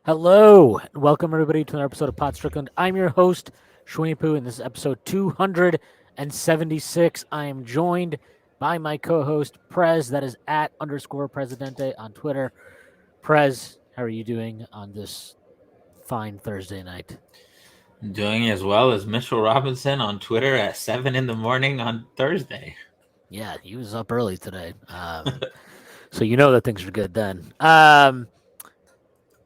Hello, and welcome everybody to another episode of Pod Strickland. I'm your host, Shwin and this is episode 276. I am joined by my co-host, Prez, that is at _Presidente on Twitter. Prez, how are you doing on this fine Thursday night? Doing as well as Mitchell Robinson on Twitter at 7 in the morning on Thursday. Yeah, he was up early today. So you know that things are good then.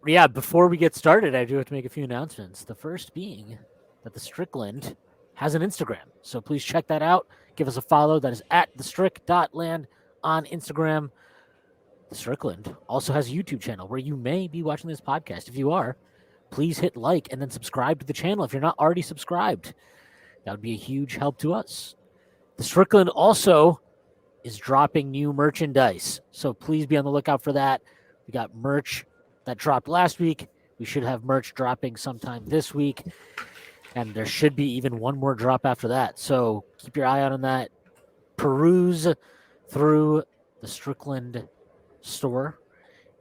Yeah, before we get started, I do have to make a few announcements. The first being that the Strickland has an Instagram. So please check that out. Give us a follow. That is at thestrick.land on Instagram. The Strickland also has a YouTube channel where you may be watching this podcast. If you are, please hit like and then subscribe to the channel if you're not already subscribed. That would be a huge help to us. The Strickland also is dropping new merchandise. So please be on the lookout for that. We got merch that dropped last week. We should have merch dropping sometime this week. And there should be even one more drop after that. So keep your eye out on that. Peruse through the Strickland store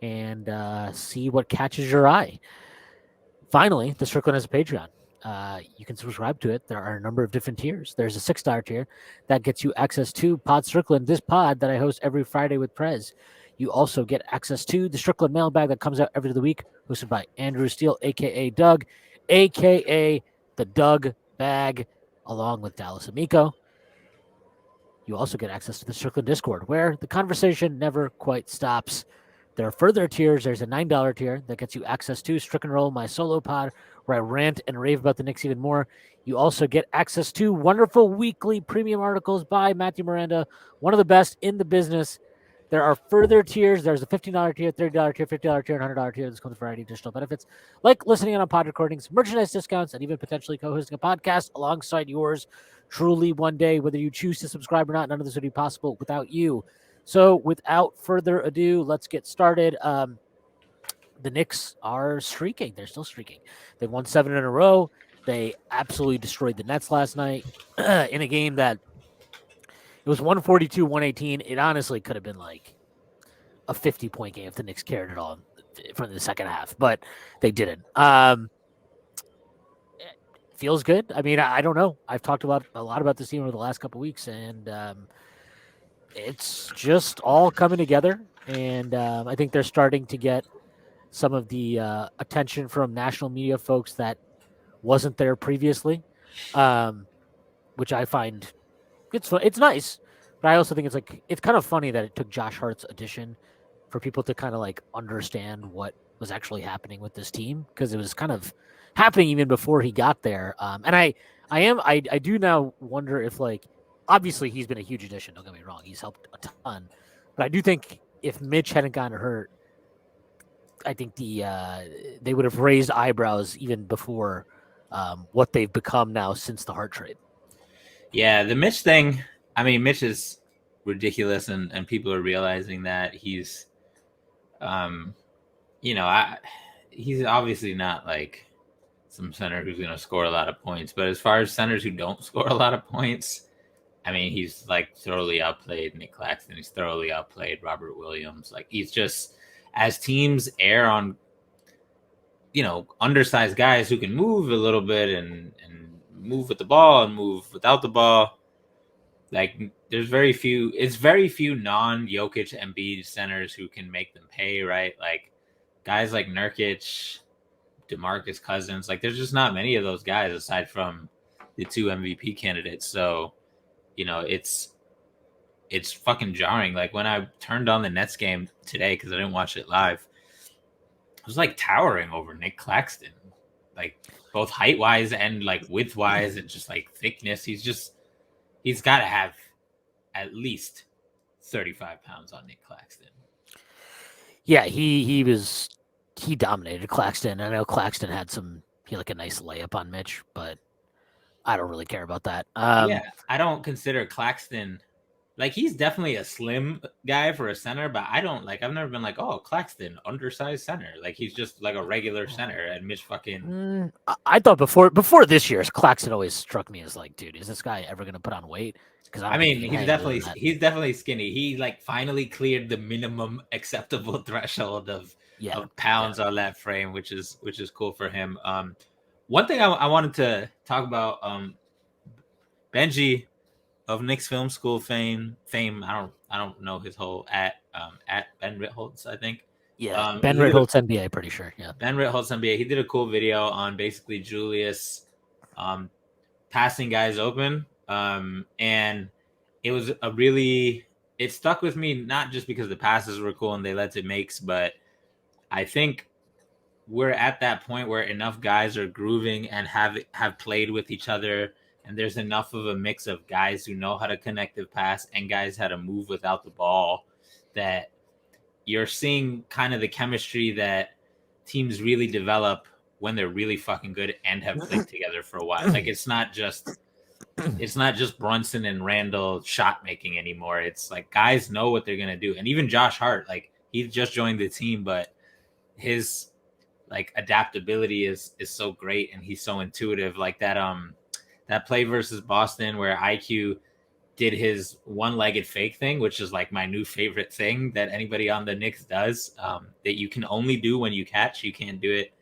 and see what catches your eye. Finally, the Strickland has a Patreon. You can subscribe to it. There are a number of different tiers. There's a $6 tier that gets you access to Pod Strickland, this pod that I host every Friday with Prez. You also get access to the Strickland mailbag that comes out every other week, hosted by Andrew Steele, a.k.a. Doug, a.k.a. the Doug Bag, along with Dallas Amico. You also get access to the Strickland Discord, where the conversation never quite stops. There are further tiers. There's a $9 tier that gets you access to Strick and Roll, my solo pod, where I rant and rave about the Knicks even more. You also get access to wonderful weekly premium articles by Matthew Miranda, one of the best in the business. There are further tiers. There's a $15 tier, $30 tier, $50 tier, and $100 tier. This comes with a variety of additional benefits, like listening on pod recordings, merchandise discounts, and even potentially co-hosting a podcast alongside yours truly one day. Whether you choose to subscribe or not, none of this would be possible without you. So without further ado, let's get started. The Knicks are streaking. They're still streaking. They've won 7 in a row. They absolutely destroyed the Nets last night in a game that it was 142-118. It honestly could have been like a 50-point game if the Knicks cared at all from the second half, but they didn't. It feels good. I mean, I don't know. I've talked about a lot about this team over the last couple of weeks, and it's just all coming together. And I think they're starting to get some of the attention from national media folks that wasn't there previously, which I find it's nice, but I also think it's kind of funny that it took Josh Hart's addition for people to kind of like understand what was actually happening with this team, because it was kind of happening even before he got there. And I do now wonder if, like, obviously he's been a huge addition. Don't get me wrong, he's helped a ton, but I do think if Mitch hadn't gotten hurt, I think they would have raised eyebrows even before what they've become now since the Hart trade. Yeah, the Mitch thing, I mean, Mitch is ridiculous, and people are realizing that he's, he's obviously not like some center who's going to score a lot of points. But as far as centers who don't score a lot of points, I mean, he's like thoroughly outplayed Nick Claxton. He's thoroughly outplayed Robert Williams. Like, he's just, as teams err on, undersized guys who can move a little bit and move with the ball and move without the ball. Like, it's very few non-Jokic Embiid centers who can make them pay, right? Like, guys like Nurkic, DeMarcus Cousins, like, there's just not many of those guys aside from the 2 MVP candidates. So, it's fucking jarring. Like, when I turned on the Nets game today, because I didn't watch it live, it was like towering over Nick Claxton, like both height wise and like width wise and just like thickness. He's got to have at least 35 pounds on Nick Claxton. Yeah, he dominated Claxton. I know Claxton had a nice layup on Mitch, but I don't really care about that. Yeah, I don't consider Claxton, like, he's definitely a slim guy for a center, but I've never been like, oh, Claxton, undersized center. Like, he's just like a regular center, and Mitch fucking. I thought before this year, Claxton always struck me as like, dude, is this guy ever going to put on weight? Because he's definitely skinny. He like finally cleared the minimum acceptable threshold of Yeah. of pounds on that frame, which is cool for him. One thing I wanted to talk about, Benji of Knicks Film School fame. I don't know his whole at Ben Ritholtz, I think. Yeah. Ben He did a Ritholtz, NBA, pretty sure. Yeah. Ben Ritholtz NBA. He did a cool video on basically Julius passing guys open. And it was it stuck with me, not just because the passes were cool and they led to makes, but I think we're at that point where enough guys are grooving and have played with each other, and there's enough of a mix of guys who know how to connective pass and guys how to move without the ball, that you're seeing kind of the chemistry that teams really develop when they're really fucking good and have played together for a while. Like it's not just Brunson and Randall shot making anymore. It's like guys know what they're gonna do. And even Josh Hart, like he just joined the team, but his like adaptability is so great and he's so intuitive. Like that play versus Boston where IQ did his one-legged fake thing, which is like my new favorite thing that anybody on the Knicks does, that you can only do when you catch. You can't do it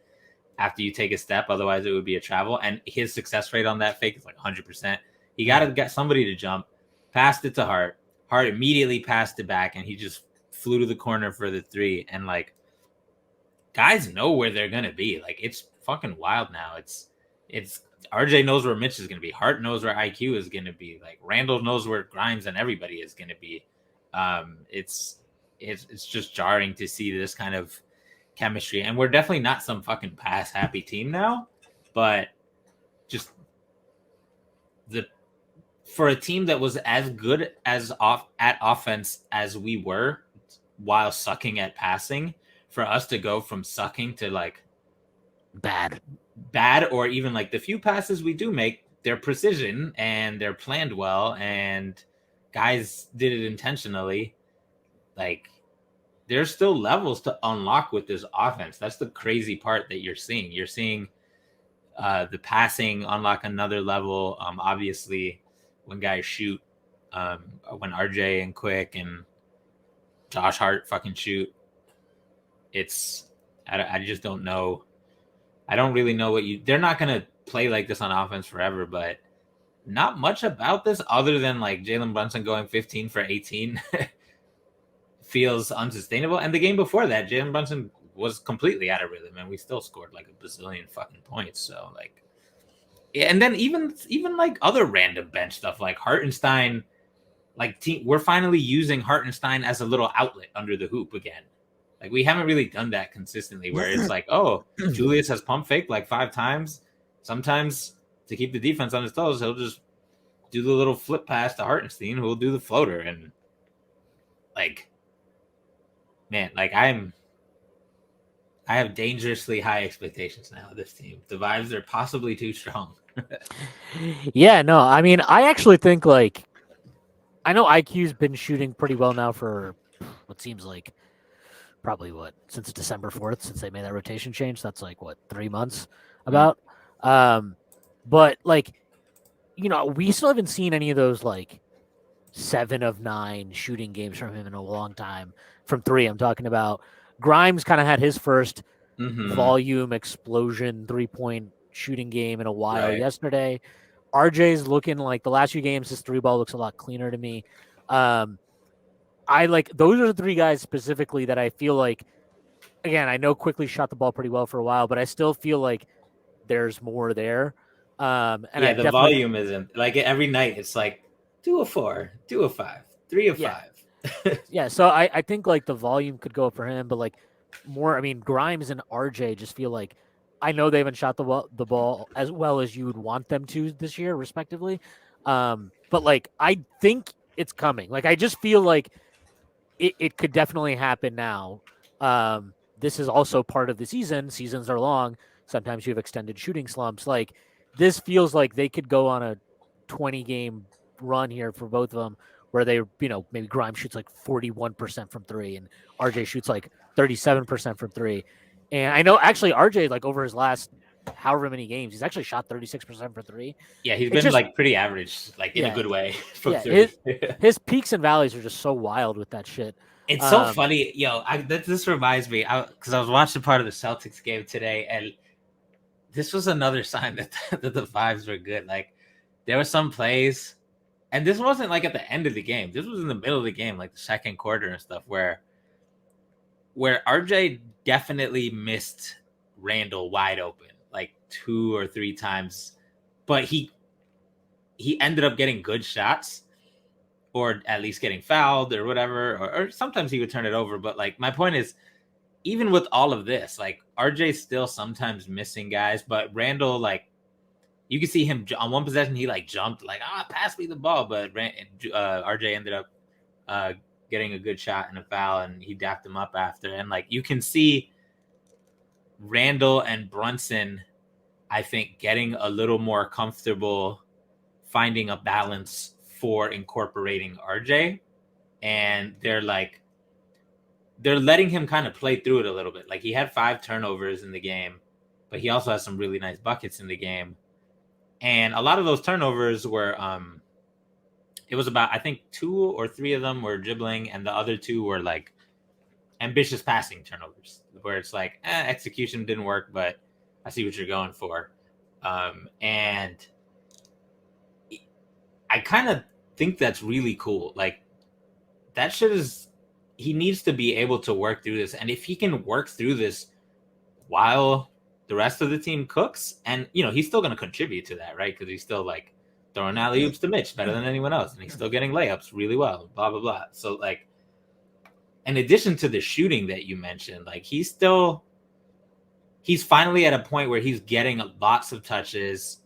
after you take a step, otherwise it would be a travel. And his success rate on that fake is like 100%. He got to get somebody to jump, passed it to Hart. Hart immediately passed it back, and he just flew to the corner for the three. And like, guys know where they're gonna be. Like, it's fucking wild now. It's RJ knows where Mitch is gonna be. Hart knows where IQ is gonna be. Like Randall knows where Grimes and everybody is gonna be. It's just jarring to see this kind of chemistry, and we're definitely not some fucking pass happy team now, but just for a team that was as good as at offense as we were while sucking at passing, for us to go from sucking to like bad, or even like the few passes we do make, they're precision and they're planned well and guys did it intentionally. Like there's still levels to unlock with this offense. That's the crazy part that you're seeing. You're seeing the passing unlock another level. Obviously, when guys shoot, when RJ and Quick and Josh Hart fucking shoot, I just don't know. I don't really know they're not going to play like this on offense forever, but not much about this other than like Jalen Brunson going 15 for 18 feels unsustainable. And the game before that, Jalen Brunson was completely out of rhythm and we still scored like a bazillion fucking points. So like, yeah. And then even like other random bench stuff like Hartenstein, like we're finally using Hartenstein as a little outlet under the hoop again. Like we haven't really done that consistently where it's like, oh, Julius has pump faked like 5 times. Sometimes to keep the defense on his toes, he'll just do the little flip pass to Hartenstein, who will do the floater. And like, man, like I have dangerously high expectations now of this team. The vibes are possibly too strong. Yeah, no, I mean, I actually think like I know IQ's been shooting pretty well now for what seems like probably since December 4th, since they made that rotation change. That's like 3 months about. But like, you know, we still haven't seen any of those like 7 of 9 shooting games from him in a long time. From 3, I'm talking about. Grimes kind of had his first volume explosion 3-point shooting game in a while yesterday. RJ's looking like the last few games, his 3-ball looks a lot cleaner to me. I like those are the 3 guys specifically that I feel like, again, I know Quickly shot the ball pretty well for a while, but I still feel like there's more there. And yeah, the volume isn't like every night. It's like 2 of 4, 2 of 5, 3 of 5. Yeah. So I think like the volume could go up for him, but like more, I mean, Grimes and RJ just feel like, I know they haven't shot the ball as well as you would want them to this year, respectively. But like, I think it's coming. Like, I just feel like it could definitely happen now. This is also part of the season. Seasons are long. Sometimes you have extended shooting slumps. Like, this feels like they could go on a 20-game run here for both of them where they, you know, maybe Grimes shoots like 41% from 3 and RJ shoots like 37% from 3. And I know actually RJ, like over his last however many games, he's actually shot 36% for 3. Yeah, he's been like pretty average, like in a good way. His peaks and valleys are just so wild with that shit. It's so funny, yo. This reminds me, because I was watching part of the Celtics game today, and this was another sign that that the vibes were good. Like there were some plays, and this wasn't like at the end of the game. This was in the middle of the game, like the second quarter and stuff, where RJ definitely missed Randall wide open like 2 or 3 times, but he ended up getting good shots, or at least getting fouled or whatever, or sometimes he would turn it over. But like my point is, even with all of this, like RJ's still sometimes missing guys, but Randall, like you can see him on one possession, he like jumped like, pass me the ball, but RJ ended up getting a good shot and a foul, and he dapped him up after. And like you can see Randall and Brunson, I think, getting a little more comfortable finding a balance for incorporating RJ, and they're letting him kind of play through it a little bit. Like he had 5 turnovers in the game, but he also has some really nice buckets in the game. And a lot of those turnovers were it was about, I think 2 or 3 of them were dribbling, and the other 2 were like ambitious passing turnovers where it's like execution didn't work, but I see what you're going for. And I kind of think that's really cool. Like that shit is, he needs to be able to work through this. And if he can work through this while the rest of the team cooks, and he's still going to contribute to that, right? Because he's still like throwing alley oops to Mitch better than anyone else, and he's still getting layups really well, blah blah blah. So like, in addition to the shooting that you mentioned, like he's finally at a point where he's getting lots of touches,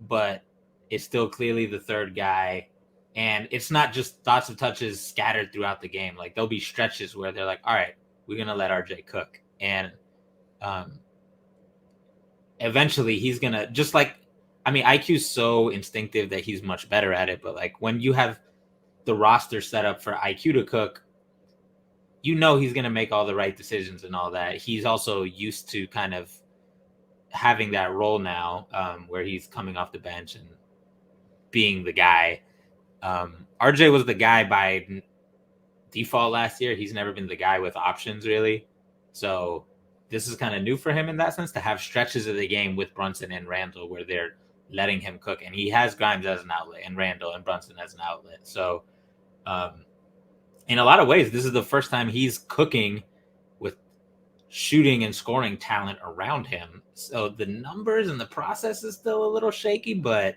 but it's still clearly the third guy. And it's not just lots of touches scattered throughout the game. Like there'll be stretches where they're like, all right, we're going to let RJ cook. And eventually he's going to just like, I mean, IQ's so instinctive that he's much better at it. But like when you have the roster set up for IQ to cook, he's going to make all the right decisions and all that. He's also used to kind of having that role now where he's coming off the bench and being the guy. RJ was the guy by default last year. He's never been the guy with options really. So this is kind of new for him in that sense, to have stretches of the game with Brunson and Randall where they're letting him cook. And he has Grimes as an outlet and Randall and Brunson as an outlet. So in a lot of ways, this is the first time he's cooking with shooting and scoring talent around him. So the numbers and the process is still a little shaky, but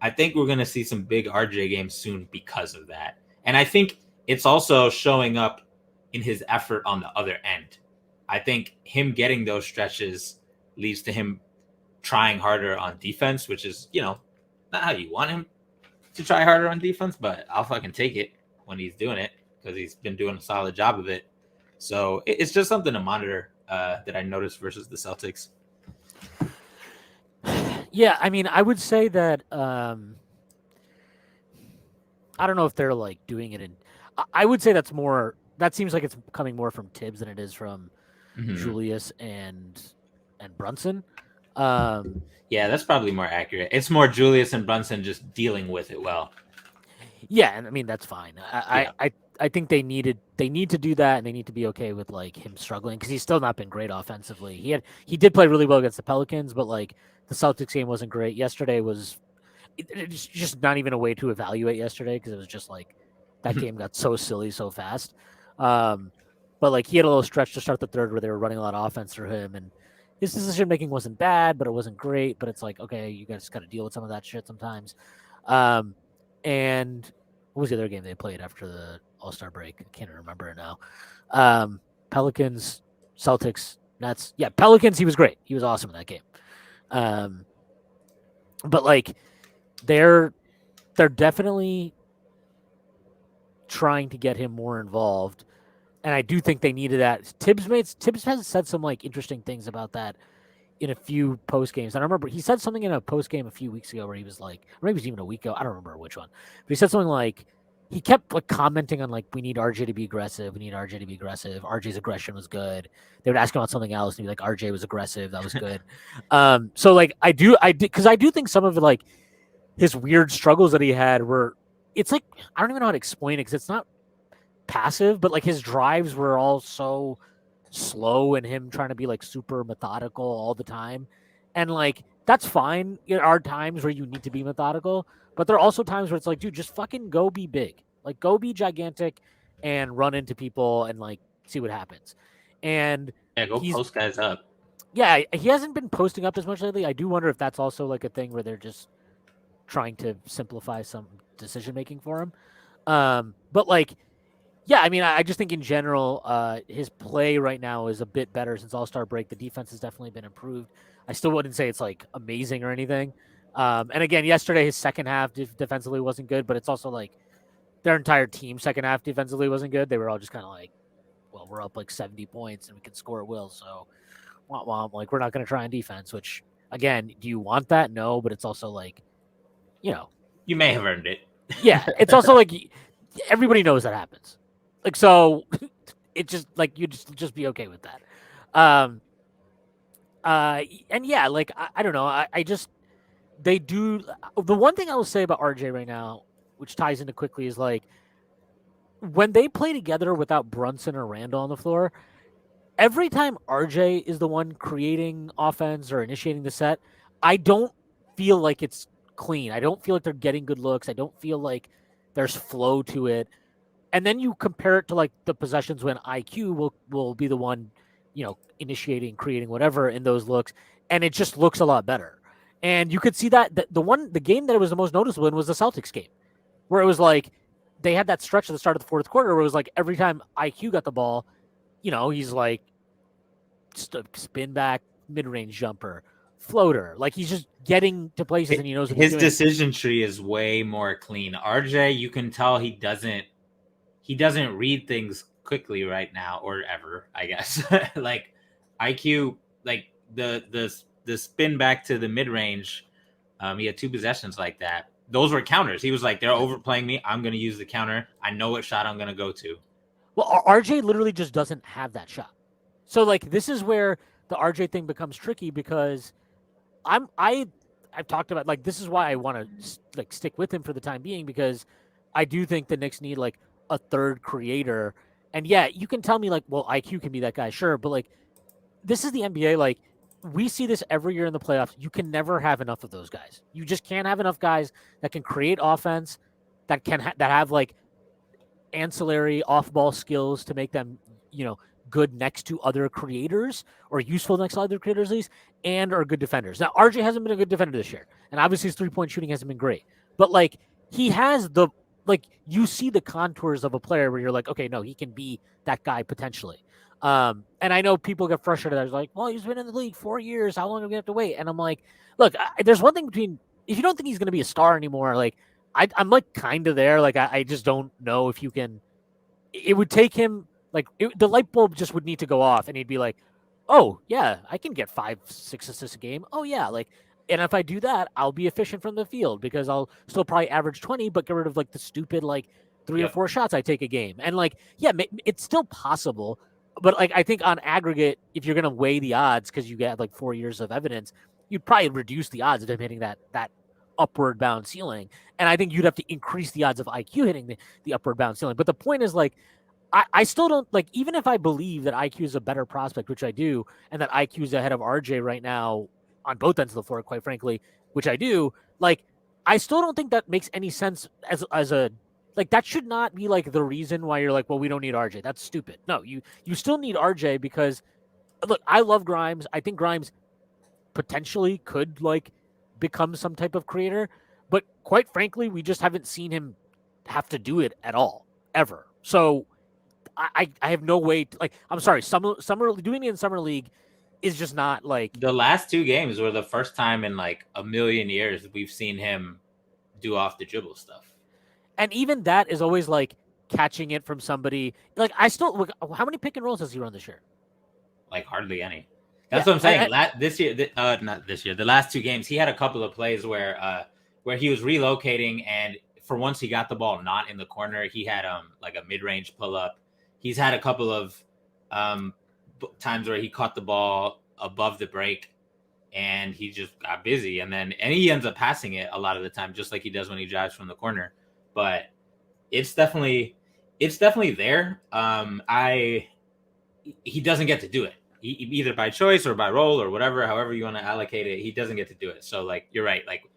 I think we're going to see some big RJ games soon because of that. And I think it's also showing up in his effort on the other end. I think him getting those stretches leads to him trying harder on defense, which is, not how you want him to try harder on defense, but I'll fucking take it when he's doing it because he's been doing a solid job of it. So it's just something to monitor that I noticed versus the Celtics. Yeah, I mean, I would say that I don't know if they're like doing it in. I would say that seems like it's coming more from Thibs than it is from Julius and Brunson. Yeah, that's probably more accurate. It's more Julius and Brunson just dealing with it well. Yeah, and I mean that's fine. I think they need to do that, and they need to be okay with like him struggling because he's still not been great offensively. He did play really well against the Pelicans, but like the Celtics game wasn't great. Yesterday was it's just not even a way to evaluate yesterday because it was just like that game got so silly so fast. But like he had a little stretch to start the third where they were running a lot of offense for him, and his decision making wasn't bad, but it wasn't great. But it's like, okay, you guys got to deal with some of that shit sometimes. And what was the other game they played after the All-Star break? I can't remember it now. Pelicans, Celtics, Nets. Yeah, Pelicans, he was great. He was awesome in that game. But like they're definitely trying to get him more involved. And I do think they needed that. Thibs has said some like interesting things about that in a few post games. And I remember he said something in a post game a few weeks ago where he was like, or maybe it was even a week ago. I don't remember which one. But he said something like he kept like commenting on like we need RJ to be aggressive. We need RJ to be aggressive. RJ's aggression was good. They would ask him about something else and he'd be like, RJ was aggressive. That was good. So like I do because I do think some of it like his weird struggles that he had were it's like I don't even know how to explain it because it's not passive, but like his drives were all so slow and him trying to be like super methodical all the time. And like that's fine. There are times where you need to be methodical, but there are also times where it's like, dude, just fucking go be big. Like go be gigantic and run into people and like see what happens. And Yeah, go he's post guys up. yeah, he hasn't been posting up as much lately. I do wonder if that's also like a thing where they're just trying to simplify some decision making for him. But like, yeah, I mean, I just think in general, his play right now is a bit better since All Star break. The defense has definitely been improved. I still wouldn't say it's like amazing or anything. And again, yesterday his second half defensively wasn't good, but it's also like their entire team second half defensively wasn't good. They were all just kind of like, well, we're up like 70 points and we can score at will, so womp womp. Like we're not going to try on defense. Which again, do you want that? No, but it's also like, you know, You may have earned it. yeah, it's also like everybody knows that happens. Like so, it just like you just be okay with that. Um, and yeah, like I don't know. I just they do the one thing I will say about RJ right now, which ties into quickly, is like when they play together without Brunson or Randall on the floor, every time RJ is the one creating offense or initiating the set, I don't feel like it's clean. I don't feel like they're getting good looks. I don't feel like there's flow to it. And then you compare it to like the possessions when IQ will be the one, initiating, creating whatever in those looks, and it just looks a lot better. And you could see that the game that it was the most noticeable in was the Celtics game, where it was like they had that stretch at the start of the fourth quarter where it was like every time IQ got the ball, he's like spin back, mid range jumper, floater. Like he's just getting to places and he knows what he's His doing. decision tree is way more clean. RJ, you can tell he doesn't read things quickly right now or ever, I guess. Like IQ, like the spin back to the mid range. He had two possessions like that. Those were counters. He was like, they're overplaying me. I'm going to use the counter. I know what shot I'm going to go to. Well, RJ literally just doesn't have that shot. So like this is where the RJ thing becomes tricky because I've talked about like this is why I want to like stick with him for the time being because I do think the Knicks need like a third creator. And yeah, you can tell me like, well, IQ can be that guy, sure, but like this is the NBA. Like we see this every year in the playoffs. You can never have enough of those guys. You just can't have enough guys that can create offense, that have like ancillary off-ball skills to make them, good next to other creators or useful next to other creators at least, and are good defenders. Now, RJ hasn't been a good defender this year, and obviously his three-point shooting hasn't been great. But like he has you see the contours of a player where you're like, okay, no, he can be that guy potentially. And I know people get frustrated. I was like, well, he's been in the league 4 years. How long do we have to wait? And I'm like, look, there's one thing between if you don't think he's going to be a star anymore, like I'm like kind of there. Like I just don't know if you can. It would take him the light bulb just would need to go off, and he'd be like, "Oh yeah, I can get 5, 6 assists a game. Oh yeah, like, and if I do that, I'll be efficient from the field because I'll still probably average 20, but get rid of like the stupid like 3 or 4 shots I take a game. And like, yeah, it's still possible, but like I think on aggregate, if you're gonna weigh the odds because you get like 4 years of evidence, you'd probably reduce the odds of him hitting that upward bound ceiling. And I think you'd have to increase the odds of IQ hitting the upward bound ceiling. But the point is like, I still don't like, even if I believe that IQ is a better prospect, which I do, and that IQ is ahead of RJ right now on both ends of the floor, quite frankly, which I do, like, I still don't think that makes any sense as a, like, that should not be like the reason why you're like, well, we don't need RJ. That's stupid. No, you still need RJ because look, I love Grimes. I think Grimes potentially could like become some type of creator, but quite frankly, we just haven't seen him have to do it at all ever. So I have no way to, like, I'm sorry, summer doing it in summer league is just not like The last two games were the first time in like a million years we've seen him do off the dribble stuff. and even that is always like catching it from somebody. Like I still how many pick and rolls does he run this year? Like hardly any. That's what I'm saying. This year, not this year. The last two games, he had a couple of plays where he was relocating, and for once he got the ball not in the corner. He had like a mid range pull up. He's had a couple of times where he caught the ball above the break, and he just got busy, and he ends up passing it a lot of the time, just like he does when he drives from the corner. But it's definitely It's definitely there. He doesn't get to do it. Either by choice or by role or whatever, however you want to allocate it, he doesn't get to do it. So like you're right. Like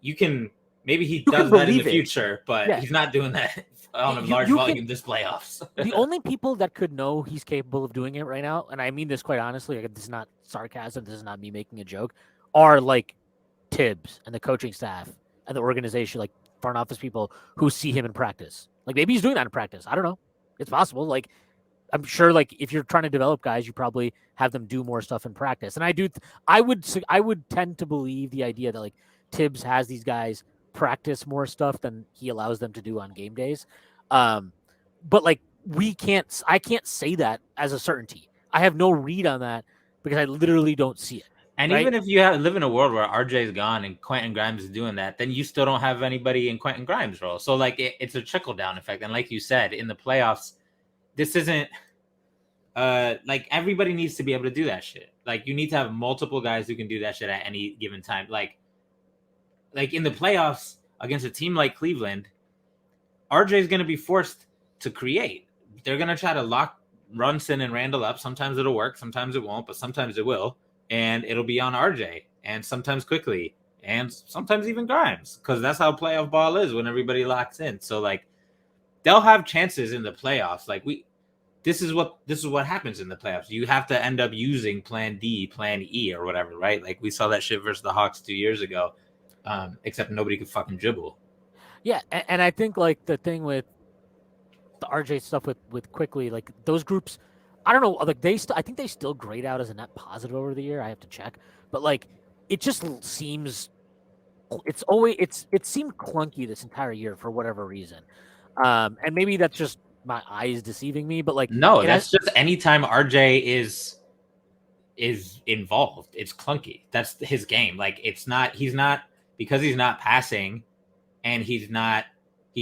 you can maybe he You can does that in the believe it. future, but Yeah. he's not doing that on a large You volume can. this playoffs. The only people that could know he's capable of doing it right now, and I mean this quite honestly, like, this is not sarcasm, this is not me making a joke, are like Thibs and the coaching staff and the organization, like front office people who see him in practice. Like maybe he's doing that in practice. I don't know. It's possible. Like I'm sure, like if you're trying to develop guys, you probably have them do more stuff in practice. And I would tend to believe the idea that like Thibs has these guys practice more stuff than he allows them to do on game days. But like I can't say that as a certainty. I have no read on that because I literally don't see it. And Right? even if you live in a world where RJ is gone and Quentin Grimes is doing that, then you still don't have anybody in Quentin Grimes' role. So like it's a trickle down effect. And like you said, in the playoffs, this isn't like everybody needs to be able to do that shit. Like you need to have multiple guys who can do that shit at any given time. Like in the playoffs against a team like Cleveland, RJ is going to be forced to create. They're going to try to lock Brunson and Randall up. Sometimes it'll work, sometimes it won't, but sometimes it will. And it'll be on RJ, and sometimes quickly, and sometimes even Grimes, because that's how playoff ball is when everybody locks in. So like they'll have chances in the playoffs. Like this is what happens in the playoffs. You have to end up using plan D, plan E, or whatever, right? Like we saw that shit versus the Hawks 2 years ago. Except nobody could fucking dribble. Yeah, and I think like the thing with the RJ stuff with quickly, like those groups, I don't know, like I think they still grade out as a net positive over the year. I have to check, but like it just seems it seemed clunky this entire year for whatever reason, and maybe that's just my eyes deceiving me, but like no, that's just anytime RJ is involved, it's clunky. That's his game. Like he's not because he's not passing, and he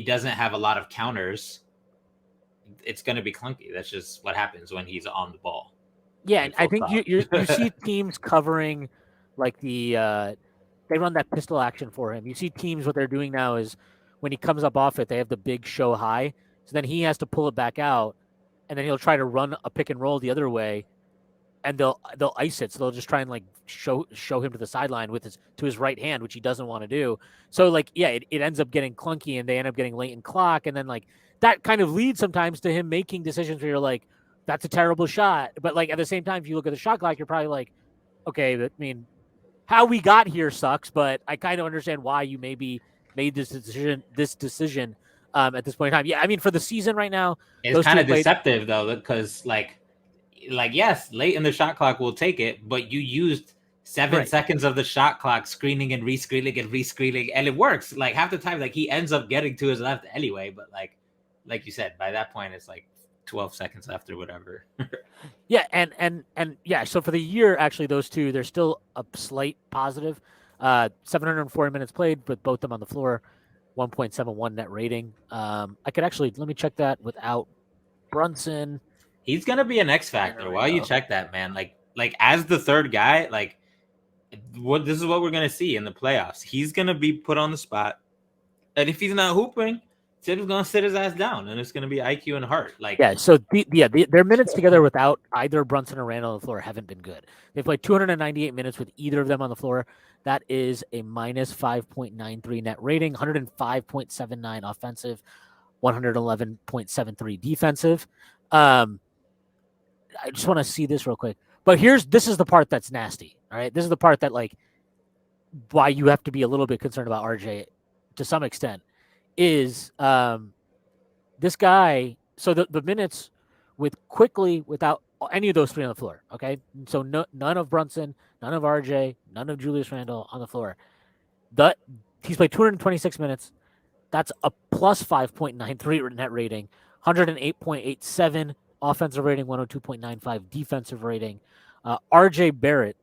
doesn't have a lot of counters. It's going to be clunky. That's just what happens when he's on the ball. Yeah, and I think you see teams covering like they run that pistol action for him. You see teams, what they're doing now is when he comes up off it, they have the big show high. So then he has to pull it back out, and then he'll try to run a pick and roll the other way, and they'll ice it. So they'll just try and like show him to the sideline with his right hand, which he doesn't want to do. So like yeah, it ends up getting clunky, and they end up getting late in clock, and then like that kind of leads sometimes to him making decisions where you're like, that's a terrible shot. But like at the same time, if you look at the shot clock, you're probably like, okay, I mean, how we got here sucks, but I kind of understand why you maybe made this decision at this point in time. Yeah, I mean, for the season right now, it's kind of deceptive though, because like yes, late in the shot clock will take it, but you used 7 seconds of the shot clock screening and rescreening, and it works. Like half the time, like he ends up getting to his left anyway, but like you said, by that point, it's like 12 seconds left or whatever. Yeah, and yeah, so for the year, actually, those two, they're still a slight positive. 740 minutes played with both them on the floor, 1.71 net rating. I could actually, let me check that without Brunson. He's going to be an X factor. While you check that, man, like as the third guy, like this is what we're going to see in the playoffs. He's going to be put on the spot. And if he's not hooping, Thibs going to sit his ass down, and it's going to be IQ and Hart. Like yeah, so their minutes together without either Brunson or Randall on the floor haven't been good. They've played 298 minutes with either of them on the floor. That is a minus 5.93 net rating, 105.79 offensive, 111.73 defensive. I just want to see this real quick. But this is the part that's nasty. All right, this is the part that like why you have to be a little bit concerned about RJ to some extent. Is this guy, so the minutes with quickly without any of those three on the floor, okay? So none of Brunson, none of RJ, none of Julius Randle on the floor. He's played 226 minutes. That's a plus 5.93 net rating, 108.87 offensive rating, 102.95 defensive rating. RJ Barrett,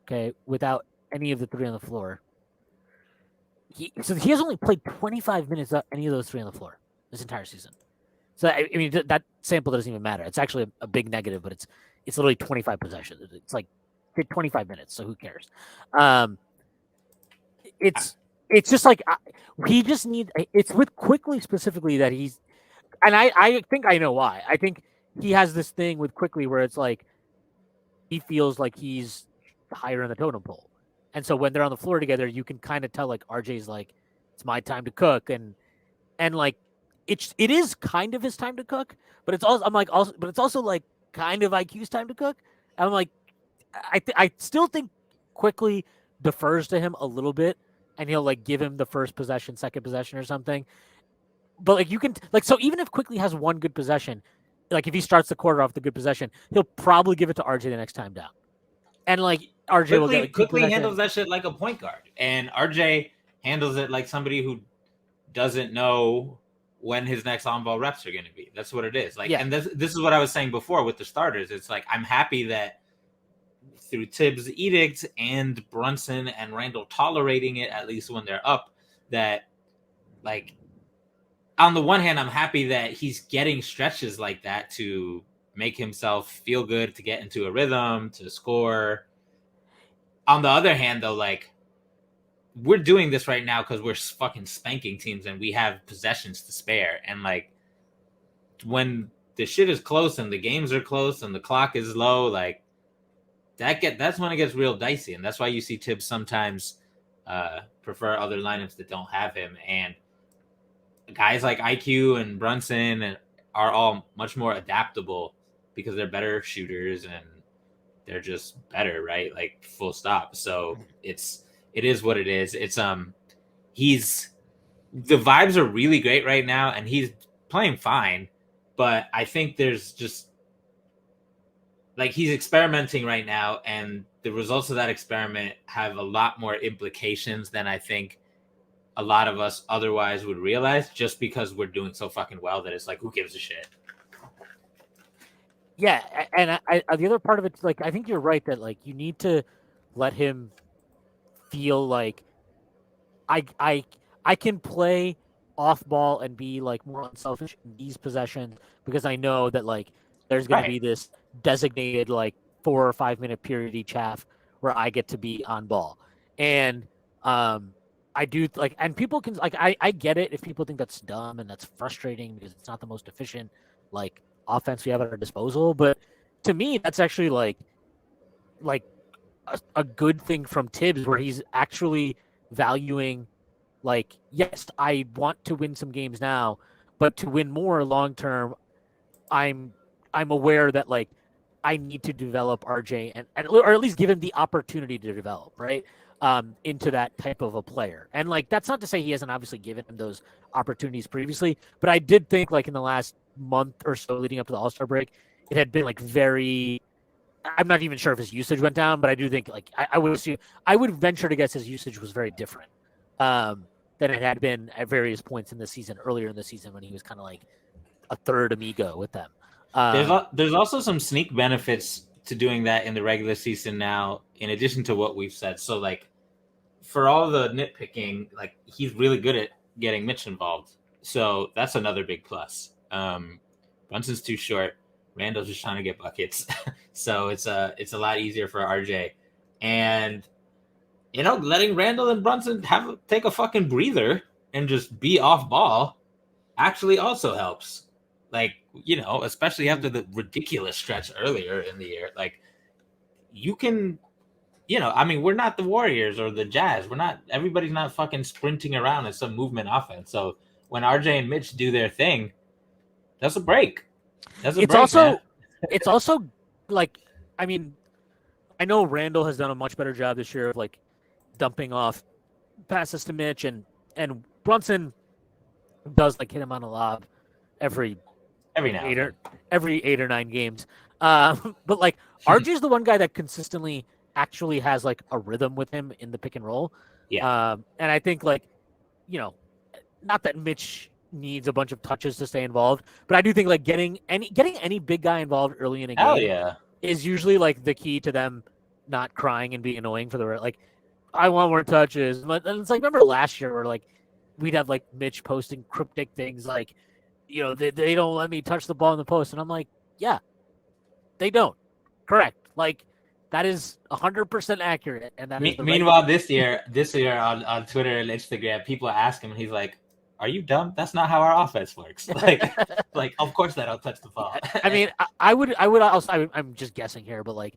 okay, without any of the three on the floor. He has only played 25 minutes without any of those three on the floor this entire season. So I mean that sample doesn't even matter. It's actually a big negative, but it's literally 25 possessions. It's like 25 minutes. So who cares? It's just like he just needs. It's with quickly specifically that and I think I know why. I think he has this thing with Quickly where it's like he feels like he's higher in the totem pole, and so when they're on the floor together, you can kind of tell like RJ's like it's my time to cook, and like it is kind of his time to cook, but it's also but it's also like kind of IQ's time to cook. And I'm like I still think Quickly defers to him a little bit, and he'll like give him the first possession, second possession, or something. But like you can like so even if Quickly has one good possession, like if he starts the quarter off the good possession, he'll probably give it to RJ the next time down, and like RJ will get like Quickly handles that shit like a point guard, and RJ handles it like somebody who doesn't know when his next on-ball reps are going to be. That's what it is. Like, and this is what I was saying before with the starters. It's like I'm happy that through Thibs' edict and Brunson and Randall tolerating it, at least when they're up, that like on the one hand, I'm happy that he's getting stretches like that to make himself feel good, to get into a rhythm, to score. On the other hand, though, like we're doing this right now because we're fucking spanking teams and we have possessions to spare. And like when the shit is close and the games are close and the clock is low, like that's when it gets real dicey. And that's why you see Thibs sometimes prefer other lineups that don't have him. And guys like IQ and Brunson are all much more adaptable because they're better shooters and they're just better, right? Like full stop. So it is what it is. It's the vibes are really great right now and he's playing fine, but I think there's just like he's experimenting right now and the results of that experiment have a lot more implications than I think a lot of us otherwise would realize, just because we're doing so fucking well that it's like, who gives a shit? Yeah, and the other part of it's like I think you're right that like you need to let him feel like I can play off ball and be like more unselfish in these possessions because I know that like there's going to be this designated like 4 or 5 minute period each half where I get to be on ball. And I do like, and people can like, I get it if people think that's dumb and that's frustrating because it's not the most efficient like offense we have at our disposal. But to me, that's actually like a good thing from Thibs where he's actually valuing like, yes, I want to win some games now, but to win more long term, I'm aware that like I need to develop RJ and or at least give him the opportunity to develop, right? Into that type of a player. And like that's not to say he hasn't obviously given him those opportunities previously, but I did think like in the last month or so leading up to the All-Star break, it had been like very I'm not even sure if his usage went down, but I do think like I would assume I would venture to guess his usage was very different than it had been at various points in the season earlier in the season when he was kind of like a third amigo with them. There's also some sneak benefits to doing that in the regular season now, in addition to what we've said. So like for all the nitpicking, like he's really good at getting Mitch involved. So that's another big plus. Brunson's too short. Randall's just trying to get buckets. So it's a lot easier for RJ. And letting Randall and Brunson take a fucking breather and just be off ball actually also helps. Like, especially after the ridiculous stretch earlier in the year, like you can, we're not the Warriors or the Jazz. Everybody's not fucking sprinting around in some movement offense. So when RJ and Mitch do their thing, that's a break. It's also like, I know Randall has done a much better job this year of like dumping off passes to Mitch and Brunson does like hit him on a lob every 8 or 9 games. But like RJ is the one guy that consistently actually has like a rhythm with him in the pick and roll. Yeah. And I think like, not that Mitch needs a bunch of touches to stay involved, but I do think like getting any big guy involved early in a game is usually like the key to them not crying and being annoying for the like I want more touches. And it's like remember last year where like we'd have like Mitch posting cryptic things like they don't let me touch the ball in the post, and I'm like, yeah, they don't. Correct. Like that is 100% accurate. And that is meanwhile, this year on Twitter and Instagram, people ask him, and he's like, are you dumb? That's not how our offense works. Like of course I don't touch the ball. I mean, I would also. I'm just guessing here, but like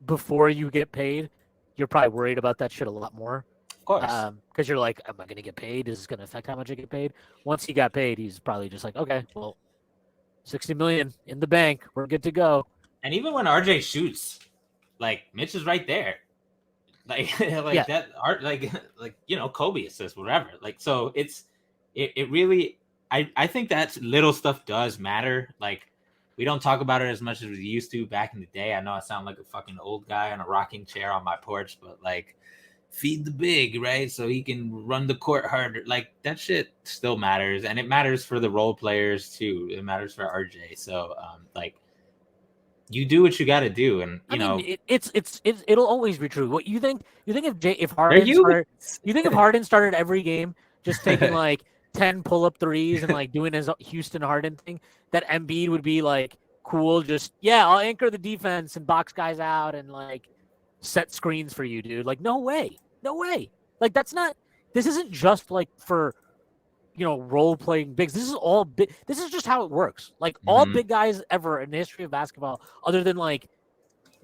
before you get paid, you're probably worried about that shit a lot more. Of course. Because you're like, am I going to get paid? Is this going to affect how much I get paid? Once he got paid, he's probably just like, okay, well, 60 million in the bank, we're good to go. And even when RJ shoots, like Mitch is right there, like that art, like Kobe assists, whatever. Like so, it really. I think that little stuff does matter. Like we don't talk about it as much as we used to back in the day. I know I sound like a fucking old guy on a rocking chair on my porch, but like feed the big, right? So he can run the court harder. Like that shit still matters, and it matters for the role players too. It matters for RJ. So like you do what you got to do, and it'll always be true. What you think? You think if Harden started every game just taking like 10 pull-up threes and like doing his Houston Harden thing, that Embiid would be like cool? Just I'll anchor the defense and box guys out and like set screens for you, dude. Like no way. Like that's not. This isn't just like for role playing bigs. This is all big. This is just how it works. Like all big guys ever in the history of basketball, other than like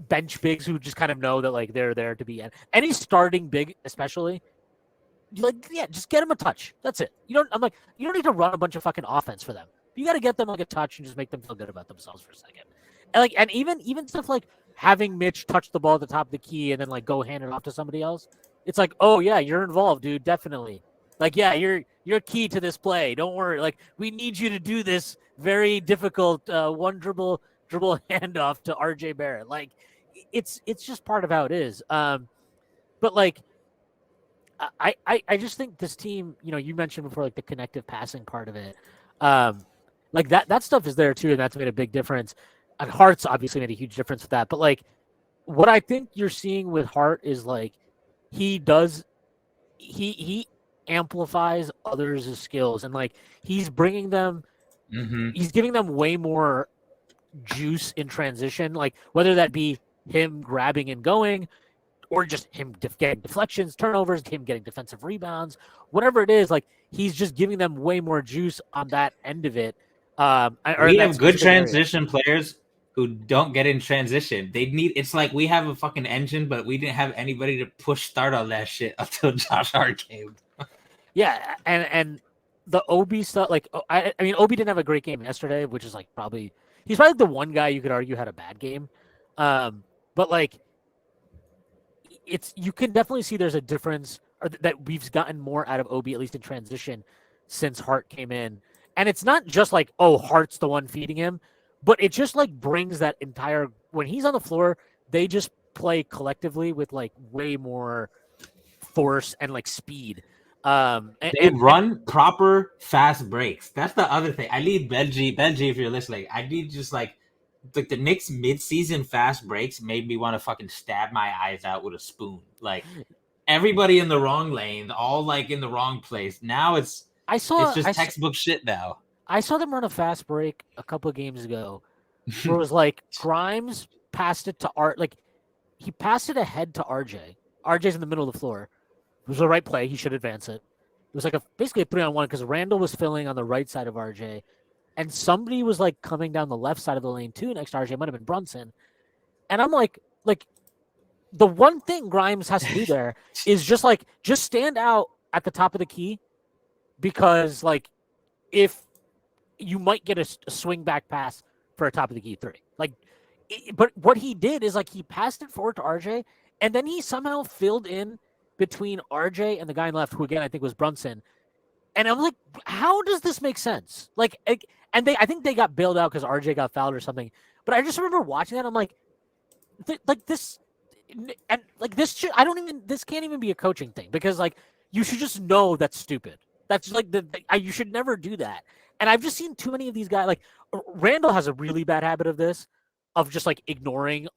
bench bigs who just kind of know that like they're there to be any starting big, especially. Just get them a touch. That's it. You don't need to run a bunch of fucking offense for them. You got to get them like a touch and just make them feel good about themselves for a second. And even stuff like having Mitch touch the ball at the top of the key and then like go hand it off to somebody else. It's like, oh yeah, you're involved, dude. Definitely. Like, yeah, you're key to this play. Don't worry. Like, we need you to do this very difficult one dribble handoff to RJ Barrett. Like, it's just part of how it is. But like, I just think this team, you mentioned before, like the connective passing part of it. Like that stuff is there too, and that's made a big difference. And Hart's obviously made a huge difference with that. But like, what I think you're seeing with Hart is like, he amplifies others' skills, and like he's bringing them, he's giving them way more juice in transition, like whether that be him grabbing and going or just him getting deflections, turnovers, him getting defensive rebounds, whatever it is. Like he's just giving them way more juice on that end of it. We have good transition players who don't get in transition. It's like we have a fucking engine, but we didn't have anybody to push start on that shit until Josh Hart came. Yeah, and the Obi stuff, like I mean, Obi didn't have a great game yesterday, which is like he's probably the one guy you could argue had a bad game. But like, you can definitely see there's a difference, or that we've gotten more out of Obi, at least in transition, since Hart came in. And it's not just like, oh, Hart's the one feeding him, but it just like brings that entire, when he's on the floor, they just play collectively with like way more force and like speed. They run proper fast breaks. That's the other thing. I need Benji, if you're listening. I need just like the Knicks mid-season fast breaks made me want to fucking stab my eyes out with a spoon. Like everybody in the wrong lane, all like in the wrong place. Now it's just textbook shit now. I saw them run a fast break a couple of games ago where it was like Grimes passed it to Art, like he passed it ahead to RJ. RJ's in the middle of the floor. It was the right play. He should advance it. It was like basically a 3-on-1 because Randall was filling on the right side of RJ. And somebody was like coming down the left side of the lane too next to RJ. It might have been Brunson. And I'm like the one thing Grimes has to do there is just stand out at the top of the key, because like if you might get a swing back pass for a top of the key three. But what he did is like he passed it forward to RJ, and then he somehow filled in between RJ and the guy on the left, who again I think was Brunson. And I'm like, how does this make sense? Like, and I think they got bailed out because RJ got fouled or something. But I just remember watching that. I'm like this, and like this this can't even be a coaching thing, because like you should just know that's stupid. That's like you should never do that. And I've just seen too many of these guys. Like Randall has a really bad habit of this, of just like ignoring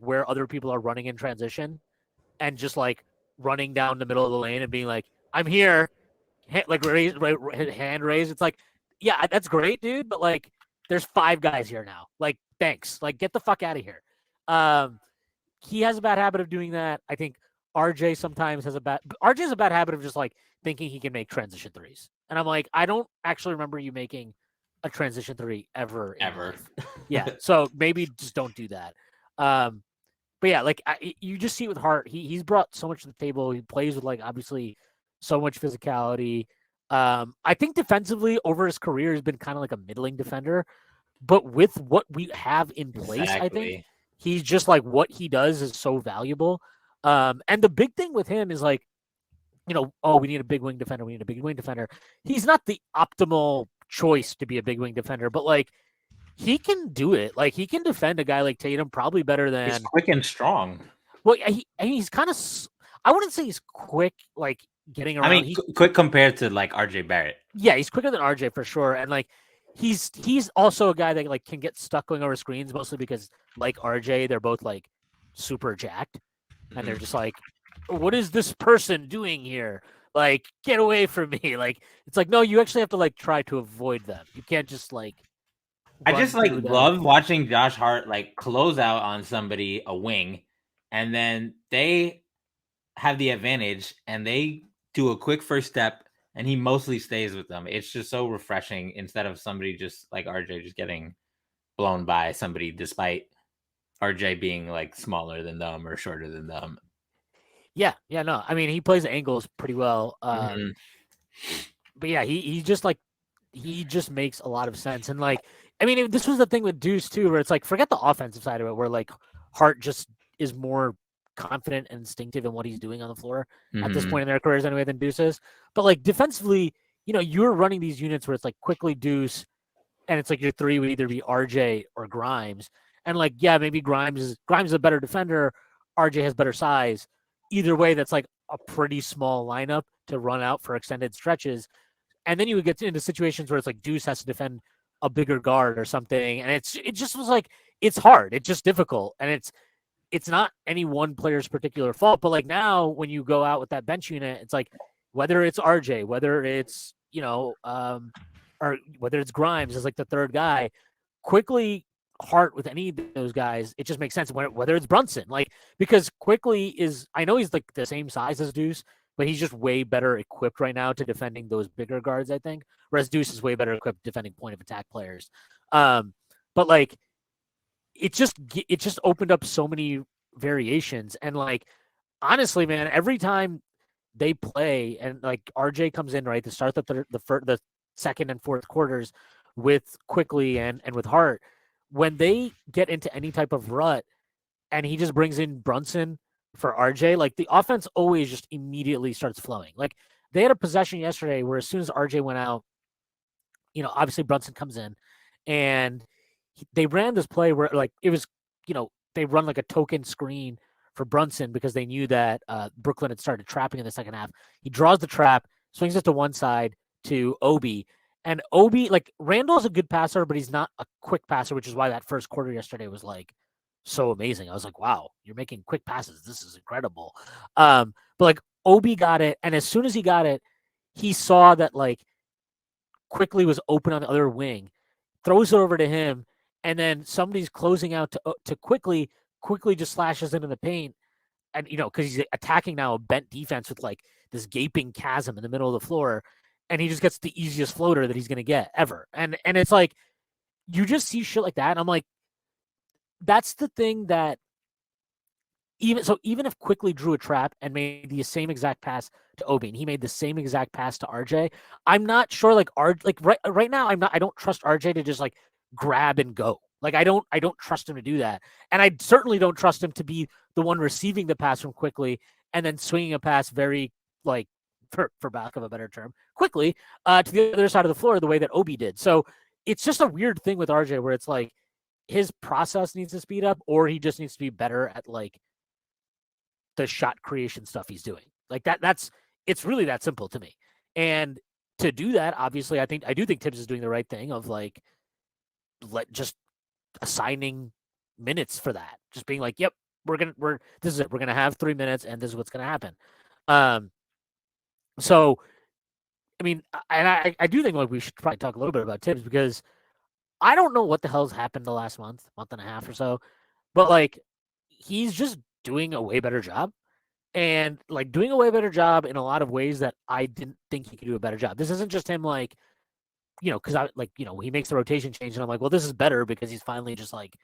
where other people are running in transition, and just like running down the middle of the lane and being like, "I'm here." Like hand raised. It's like, yeah, that's great, dude, but like there's 5 guys here now. Like, thanks. Like, get the fuck out of here. He has a bad habit of doing that. I think RJ sometimes has RJ has a bad habit of just like thinking he can make transition threes. And I'm like, I don't actually remember you making a transition three ever in your Ever. life. Yeah. So maybe just don't do that. Um, but yeah, like you just see it with Hart. He's brought so much to the table. He plays with like obviously so much physicality. I think defensively over his career has been kind of like a middling defender, but with what we have in place, I think Exactly. he's just like what he does is so valuable. And the big thing with him is like, oh, we need a big wing defender. We need a big wing defender. He's not the optimal choice to be a big wing defender, but like he can do it. Like he can defend a guy like Tatum probably better He's than. quick and strong. Well, he's kind of. I wouldn't say he's quick, like getting I around. mean, quick compared to like RJ Barrett. Yeah, he's quicker than RJ for sure, and like he's also a guy that like can get stuck going over screens, mostly because like RJ, they're both like super jacked, and they're just like, what is this person doing here? Like, get away from me! Like, it's like no, you actually have to like try to avoid them. You can't just like. I just like Through them. love watching Josh Hart like close out on somebody a wing, and then they have the advantage and they do a quick first step, and he mostly stays with them. It's just so refreshing instead of somebody just like RJ just getting blown by somebody, despite RJ being like smaller than them or shorter than them. Yeah, no. I mean, he plays angles pretty well. Mm-hmm. But yeah, he just like he just makes a lot of sense. And like, I mean, this was the thing with Deuce too, where it's like forget the offensive side of it, where like Hart just is more confident and instinctive in what he's doing on the floor at this point in their careers anyway than Deuce is. But like defensively, you're running these units where it's like quickly Deuce, and it's like your three would either be RJ or Grimes. And like, yeah, maybe Grimes is a better defender. RJ has better size. Either way, that's like a pretty small lineup to run out for extended stretches. And then you would get into situations where it's like Deuce has to defend a bigger guard or something, and it just was like it's hard. It's just difficult, and it's not any one player's particular fault. But like now, when you go out with that bench unit, it's like whether it's RJ, whether it's or whether it's Grimes as like the third guy, quickly Hart with any of those guys, it just makes sense. Whether it's Brunson, like because quickly is I know he's like the same size as Deuce, but he's just way better equipped right now to defending those bigger guards, I think. Whereas Deuce is way better equipped defending point of attack players. But like it just opened up so many variations, and like honestly, man, every time they play and like RJ comes in right to start the second and fourth quarters with Quickly and with Hart, when they get into any type of rut and he just brings in Brunson for RJ, like the offense always just immediately starts flowing. Like they had a possession yesterday where as soon as RJ went out, obviously Brunson comes in and they ran this play where like it was, they run like a token screen for Brunson because they knew that Brooklyn had started trapping in the second half. He draws the trap, swings it to one side to Obi. And Obi, like Randall's a good passer, but he's not a quick passer, which is why that first quarter yesterday was like so amazing. I was like, wow, you're making quick passes. This is incredible. But like Obi got it. And as soon as he got it, he saw that like Quickly was open on the other wing, throws it over to him, and then somebody's closing out to Quickly. Quickly just slashes into the paint, and because he's attacking now a bent defense with like this gaping chasm in the middle of the floor, and he just gets the easiest floater that he's gonna get ever. And it's like you just see shit like that, and I'm like, that's the thing that even if Quickly drew a trap and made the same exact pass to Obi, and he made the same exact pass to RJ, I'm not sure like right now I don't trust RJ to just like grab and go. Like I don't trust him to do that. And I certainly don't trust him to be the one receiving the pass from Quickly and then swinging a pass very like for lack of a better term, quickly to the other side of the floor the way that Obi did. So it's just a weird thing with RJ where it's like his process needs to speed up or he just needs to be better at like the shot creation stuff he's doing. Like it's really that simple to me. And to do that, obviously, I do think Thibs is doing the right thing of like just assigning minutes for that. Just being like, yep, this is it. We're gonna have 3 minutes, and this is what's gonna happen. So I mean, and I do think like we should probably talk a little bit about Thibs because I don't know what the hell's happened the last month and a half or so, but like he's just doing a way better job. and like doing a way better job in a lot of ways that I didn't think he could do a better job. This isn't just him like, because I like, he makes the rotation change and I'm like, well, this is better because he's finally just like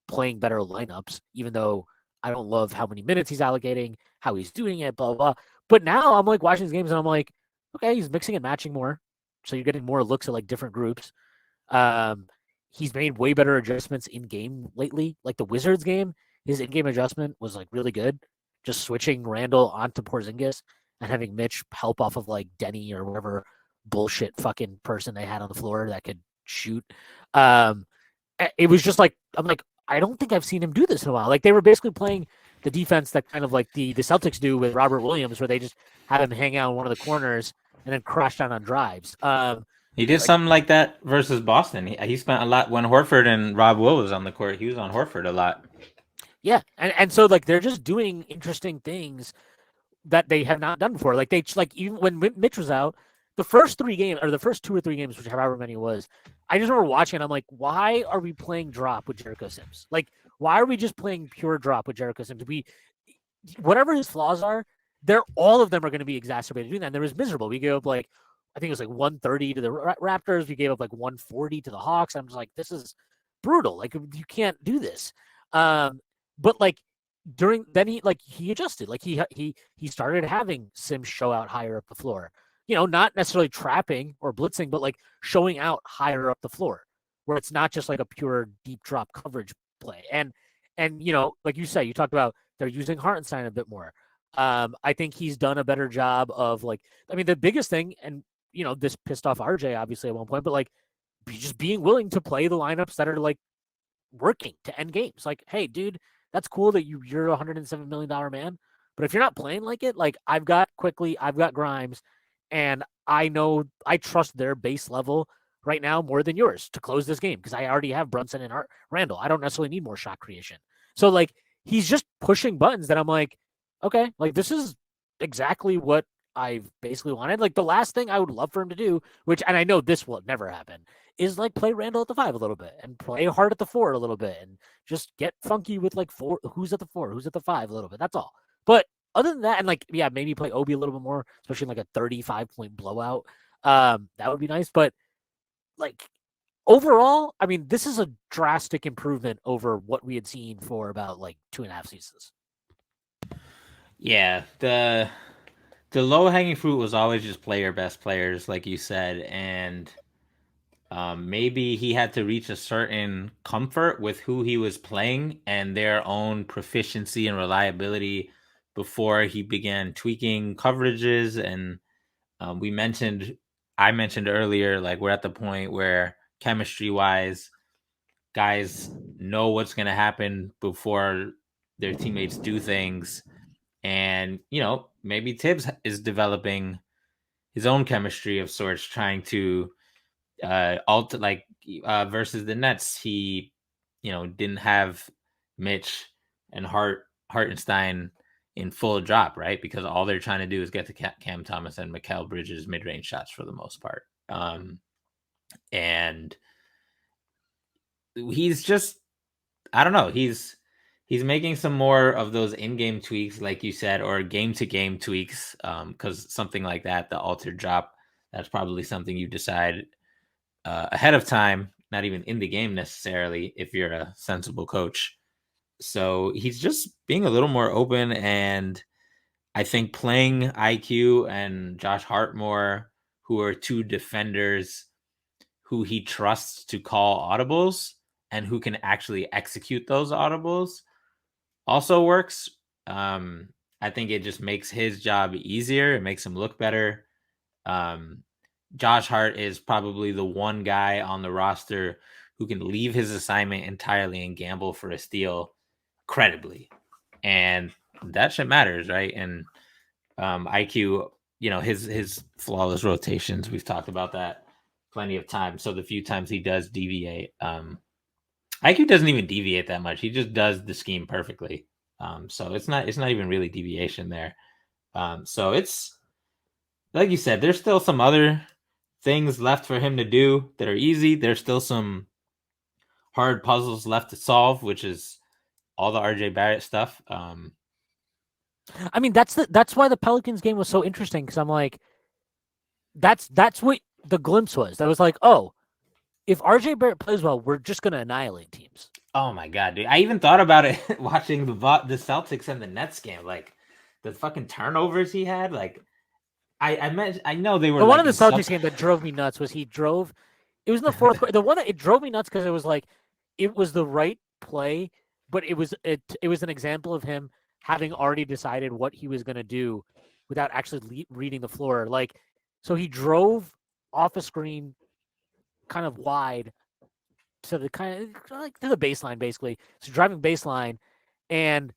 playing better lineups, even though I don't love how many minutes he's allocating, how he's doing it, blah, blah. But now I'm like watching these games and I'm like, okay, he's mixing and matching more. So you're getting more looks at like different groups. Um, he's made way better adjustments in game lately. Like the Wizards game, his in game adjustment was like really good. Just switching Randall onto Porzingis and having Mitch help off of like Denny or whatever bullshit fucking person they had on the floor that could shoot. Um, it was just like, I'm like, I don't think I've seen him do this in a while. Like they were basically playing the defense that kind of like the Celtics do with Robert Williams, where they just have him hang out in one of the corners and then crash down on drives. He did Like, something like that versus Boston. He spent a lot when Horford and Rob Will was on the court. He was on Horford a lot. yeah, and so like they're just doing interesting things that they have not done before. Like they like even when Mitch was out, the first 3 games or the first 2 or 3 games, which however many it was, I just remember watching. And I'm like, why are we playing drop with Jericho Sims? Like, why are we just playing pure drop with Jericho Sims? Whatever his flaws are, all of them are going to be exacerbated doing that. And it was miserable. We gave up like, I think it was like 130 to the Raptors. We gave up like 140 to the Hawks. I'm just like, this is brutal. Like you can't do this. But like then he adjusted. Like he started having Sims show out higher up the floor. Not necessarily trapping or blitzing, but like showing out higher up the floor, where it's not just like a pure deep drop coverage play. And like you said, you talked about they're using Hartenstein a bit more. I think he's done a better job of like, I mean, the biggest thing, and this pissed off RJ obviously at one point, but like just being willing to play the lineups that are like working to end games. Like, hey, dude, that's cool that you're a $107 million man, but if you're not playing like it, like I've got Quickly, I've got Grimes, and I know I trust their base level right now more than yours to close this game because I already have Brunson and Randall. I don't necessarily need more shot creation. So like he's just pushing buttons that I'm like, okay, like this is exactly what I've basically wanted. Like the last thing I would love for him to do, and I know this will never happen, is like play Randall at the 5 a little bit and play Hart at the 4 a little bit and just get funky with like who's at the 4, who's at the 5 a little bit. That's all. But other than that, and like, yeah, maybe play Obi a little bit more, especially in like a 35-point blowout. That would be nice. But like overall, I mean, this is a drastic improvement over what we had seen for about like 2.5 seasons. Yeah, the low hanging fruit was always just play your best players, like you said, and maybe he had to reach a certain comfort with who he was playing and their own proficiency and reliability before he began tweaking coverages. And I mentioned earlier, like we're at the point where chemistry wise, guys know what's going to happen before their teammates do things. And, maybe Thibs is developing his own chemistry of sorts, trying to alter versus the Nets. He, didn't have Mitch and Hartenstein in full drop, right? Because all they're trying to do is get to Cam Thomas and Mikal Bridges mid-range shots for the most part. And he's just, I don't know, he's making some more of those in-game tweaks, like you said, or game-to-game tweaks, because something like that, the altered drop, that's probably something you decide ahead of time, not even in the game necessarily, if you're a sensible coach. So he's just being a little more open, and I think playing IQ and Josh Hart more, who are 2 defenders who he trusts to call audibles and who can actually execute those audibles, also works. I think it just makes his job easier. It makes him look better. Josh Hart is probably the one guy on the roster who can leave his assignment entirely and gamble for a steal credibly. And that shit matters, right? And IQ, his flawless rotations, we've talked about that plenty of times. So the few times he does deviate, IQ doesn't even deviate that much. He just does the scheme perfectly. So it's not even really deviation there. So it's like you said, there's still some other things left for him to do that are easy. There's still some hard puzzles left to solve, which is all the RJ Barrett stuff. I mean, that's why the Pelicans game was so interesting because I'm like, that's what the glimpse was. That was like, oh, if RJ Barrett plays well, we're just gonna annihilate teams. Oh my god, dude! I even thought about it watching the Celtics and the Nets game, like the fucking turnovers he had. Like I know they were The one like in the in some. Celtics game that drove me nuts was he drove. It was in the fourth quarter. The one that it drove me nuts because it was like, it was the right play, but it was an example of him having already decided what he was gonna do without actually reading the floor. Like, so he drove off a screen, kind of wide to the kind of like to the baseline, basically. So driving baseline, and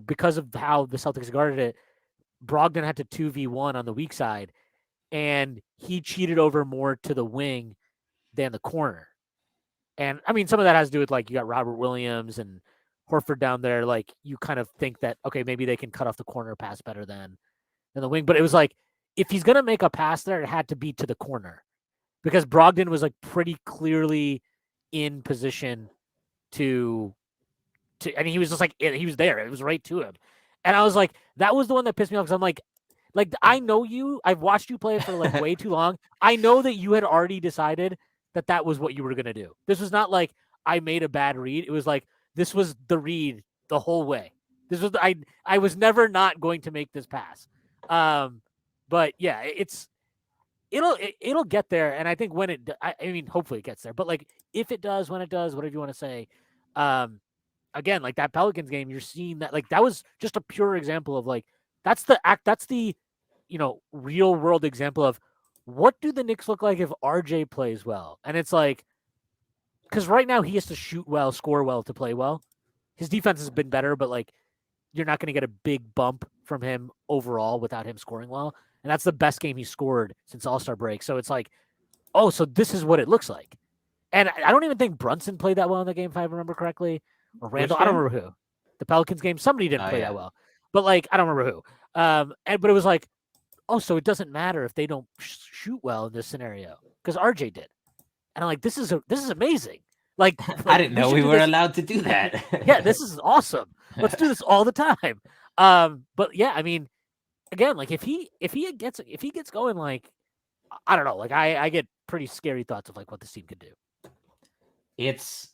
because of how the Celtics guarded it, Brogdon had to 2v1 on the weak side, and he cheated over more to the wing than the corner. And I mean, some of that has to do with like you got Robert Williams and Horford down there. Like you kind of think that okay, maybe they can cut off the corner pass better than the wing. But it was like if he's gonna make a pass there, it had to be to the corner because Brogdon was like pretty clearly in position to and he was just like he was there. It was right to him. And I was like, that was the one that pissed me off because I'm like I know you. I've watched you play for like way too long. I know that you had already decided that that was what you were gonna do. This was not like I made a bad read. It was like this was the read the whole way. This was I was never not going to make this pass. But yeah, it'll get there, and I think when I mean, hopefully it gets there. But like if it does, when it does, whatever you want to say, again, like that Pelicans game, you're seeing that like that was just a pure example of like that's the real world example of what do the Knicks look like if RJ plays well, and it's like because right now he has to shoot well, score well to play well. His defense has been better, but like you're not going to get a big bump from him overall without him scoring well. And that's the best game he scored since All-Star break. So it's like, oh, so this is what it looks like. And I don't even think Brunson played that well in the game, if I remember correctly. Or Randall. Which I don't game? remember who. The Pelicans game. Somebody didn't Oh play yeah. that well. But like, I don't remember who. But it was like, oh, so it doesn't matter if they don't shoot well in this scenario. Because RJ did. And I'm like, this is amazing. Like I didn't we know should we do were this. allowed to do that. Yeah, this is awesome. Let's do this all the time. But yeah, I mean, again, like if he gets going, like I don't know, like I get pretty scary thoughts of like what this team could do. it's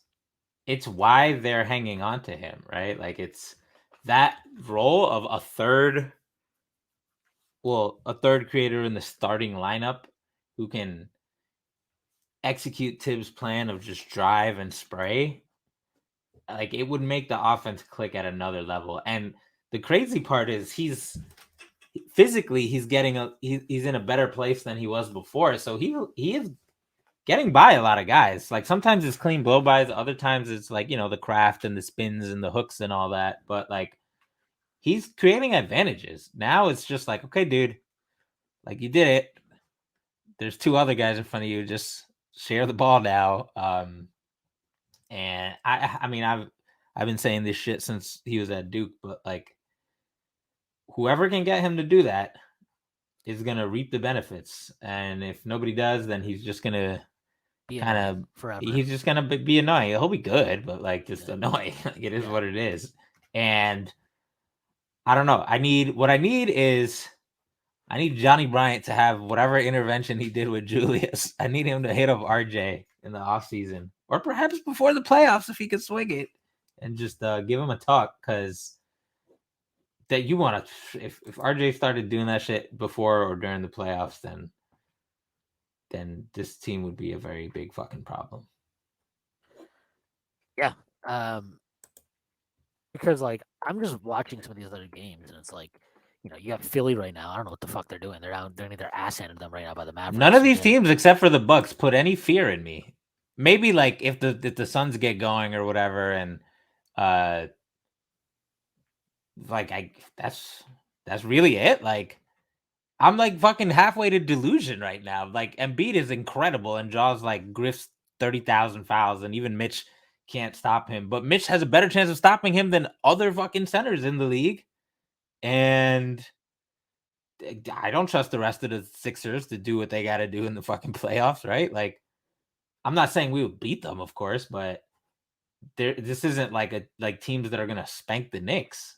why they're hanging on to him, right? Like it's that role of a third creator in the starting lineup who can execute Thibs' plan of just drive and spray. Like it would make the offense click at another level. And the crazy part is he's physically he's in a better place than he was before. So he is getting by a lot of guys. Like sometimes it's clean blow bys, other times it's like, the craft and the spins and the hooks and all that. But like he's creating advantages. Now it's just like, okay, dude, like you did it. There's two other guys in front of you. Just share the ball now. And I mean, I've been saying this shit since he was at Duke, but like whoever can get him to do that is gonna reap the benefits. And if nobody does, then he's just gonna kind of forever. He's just gonna be annoying. He'll be good, but like just annoying. Like, it is what it is. And I don't know. I need Johnny Bryant to have whatever intervention he did with Julius. I need him to hit up RJ in the offseason, or perhaps before the playoffs if he could swing it, and just give him a talk, because that you want to. If RJ started doing that shit before or during the playoffs, then this team would be a very big fucking problem. Yeah. Because like I'm just watching some of these other games, and it's like, you got Philly right now. I don't know what the fuck they're doing. They're getting their ass handed to them right now by the Mavericks. None of these teams, except for the Bucks, put any fear in me. Maybe like if the Suns get going or whatever, and that's really it. Like I'm like fucking halfway to delusion right now. Like Embiid is incredible, and Jaws like griffs 30,000 fouls, and even Mitch can't stop him. But Mitch has a better chance of stopping him than other fucking centers in the league. And I don't trust the rest of the Sixers to do what they got to do in the fucking playoffs, right? Like, I'm not saying we would beat them, of course, but this isn't like teams that are gonna spank the Knicks.